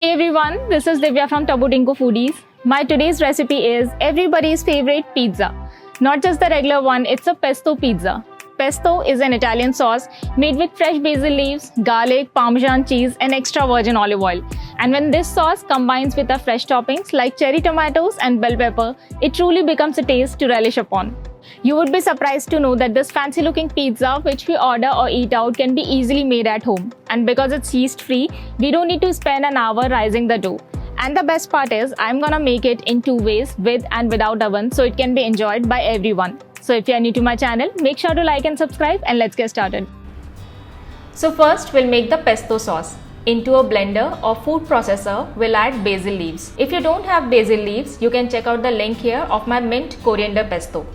Hey everyone, this is Divya from Tabudinko Foodies. My today's recipe is everybody's favorite pizza. Not just the regular one, it's a pesto pizza. Pesto is an Italian sauce made with fresh basil leaves, garlic, parmesan cheese and extra virgin olive oil. And when this sauce combines with our fresh toppings like cherry tomatoes and bell pepper, it truly becomes a taste to relish upon. You would be surprised to know that this fancy looking pizza which we order or eat out can be easily made at home. And because it's yeast free, we don't need to spend an hour rising the dough. And the best part is, I'm gonna make it in two ways, with and without oven, so it can be enjoyed by everyone. So if you are new to my channel, make sure to like and subscribe, and let's get started. So first we'll make the pesto sauce. Into a blender or food processor, we'll add basil leaves. If you don't have basil leaves, you can check out the link here of my mint coriander pesto.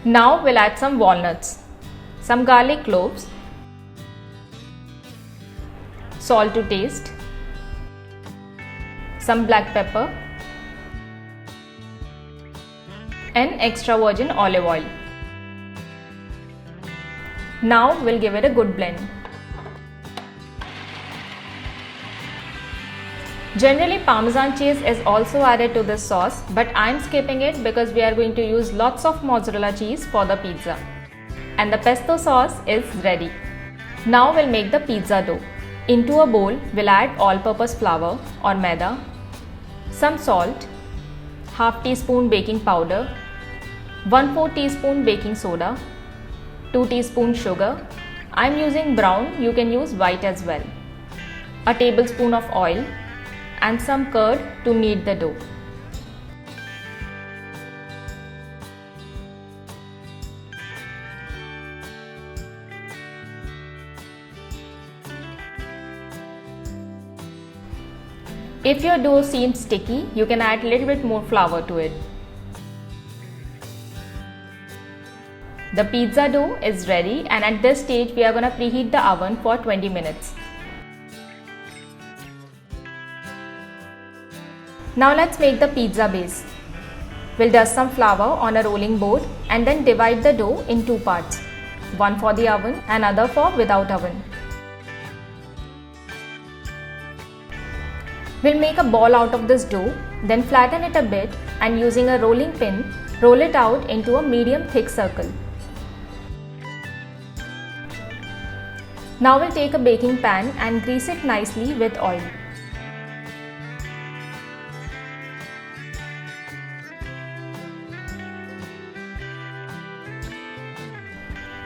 Now we'll add some walnuts, some garlic cloves, salt to taste, some black pepper and extra virgin olive oil. Now we'll give it a good blend. Generally, Parmesan cheese is also added to this sauce, but I'm skipping it because we are going to use lots of mozzarella cheese for the pizza. And the pesto sauce is ready. Now we'll make the pizza dough. Into a bowl, we'll add all-purpose flour or maida, some salt, half teaspoon baking powder, 1/4 teaspoon baking soda, 2 teaspoons sugar. I'm using brown, you can use white as well. A tablespoon of oil and some curd to knead the dough. If your dough seems sticky, you can add a little bit more flour to it. The pizza dough is ready, and at this stage we are going to preheat the oven for 20 minutes. Now let's make the pizza base. We'll dust some flour on a rolling board and then divide the dough in two parts, one for the oven and other for without oven. We'll make a ball out of this dough, then flatten it a bit and using a rolling pin, roll it out into a medium thick circle. Now we'll take a baking pan and grease it nicely with oil.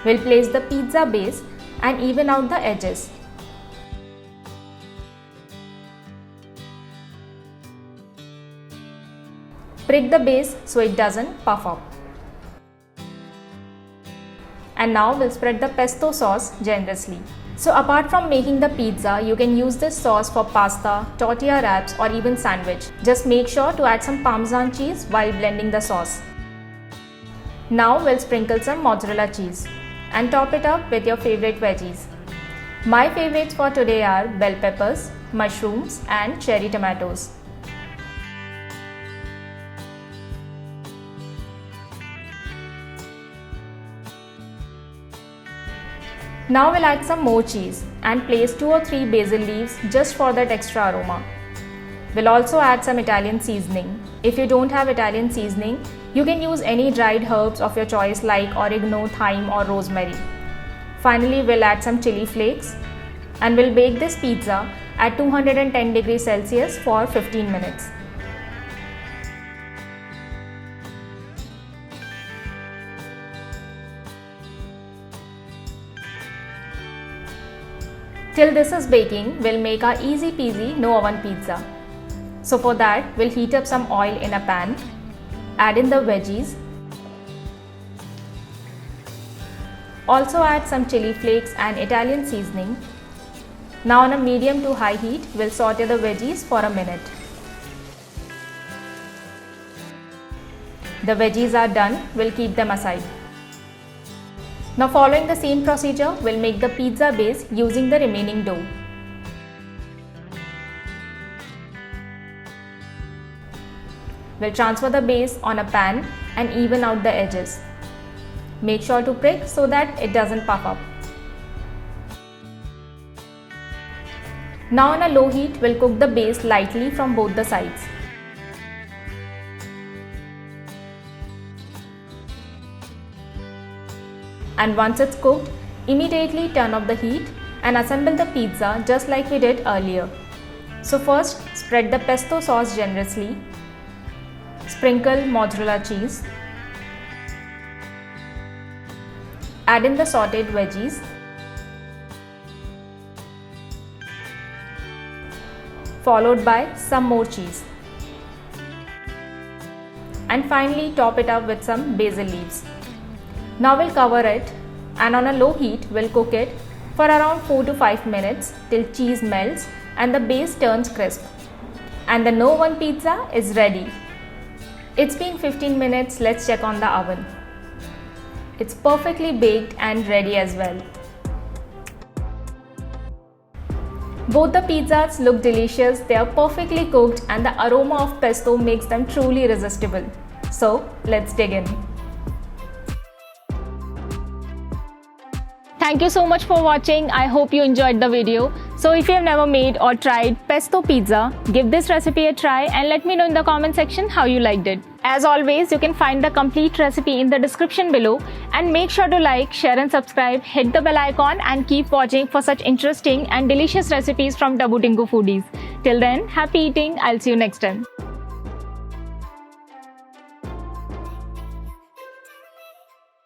We'll place the pizza base and even out the edges. Prick the base so it doesn't puff up. And now we'll spread the pesto sauce generously. So apart from making the pizza, you can use this sauce for pasta, tortilla wraps or even sandwich. Just make sure to add some Parmesan cheese while blending the sauce. Now we'll sprinkle some mozzarella cheese and top it up with your favorite veggies. My favorites for today are bell peppers, mushrooms and cherry tomatoes. Now we'll add some more cheese and place 2 or 3 basil leaves just for that extra aroma. We'll also add some Italian seasoning. If you don't have Italian seasoning, you can use any dried herbs of your choice like oregano, thyme or rosemary. Finally, we'll add some chili flakes and we'll bake this pizza at 210 degrees Celsius for 15 minutes. Till this is baking, we'll make our easy peasy no oven pizza. So for that, we'll heat up some oil in a pan, add in the veggies, also add some chili flakes and Italian seasoning. Now on a medium to high heat, we'll saute the veggies for a minute. The veggies are done, we'll keep them aside. Now following the same procedure, we'll make the pizza base using the remaining dough. We'll transfer the base on a pan and even out the edges. Make sure to prick so that it doesn't puff up. Now on a low heat, we'll cook the base lightly from both the sides. And once it's cooked, immediately turn off the heat and assemble the pizza just like we did earlier. So first, spread the pesto sauce generously, sprinkle mozzarella cheese, add in the sautéed veggies, followed by some more cheese, and finally top it up with some basil leaves. Now we'll cover it, and on a low heat we'll cook it for around 4 to 5 minutes till cheese melts and the base turns crisp. And the No 1 pizza is ready. It's been 15 minutes, let's check on the oven. It's perfectly baked and ready as well. Both the pizzas look delicious, they are perfectly cooked and the aroma of pesto makes them truly irresistible. So let's dig in. Thank you so much for watching. I hope you enjoyed the video. So if you have never made or tried pesto pizza, give this recipe a try and let me know in the comment section how you liked it. As always, you can find the complete recipe in the description below, and make sure to like, share and subscribe, hit the bell icon and keep watching for such interesting and delicious recipes from Taboo Tingoo Foodies. Till then, happy eating. I'll see you next time.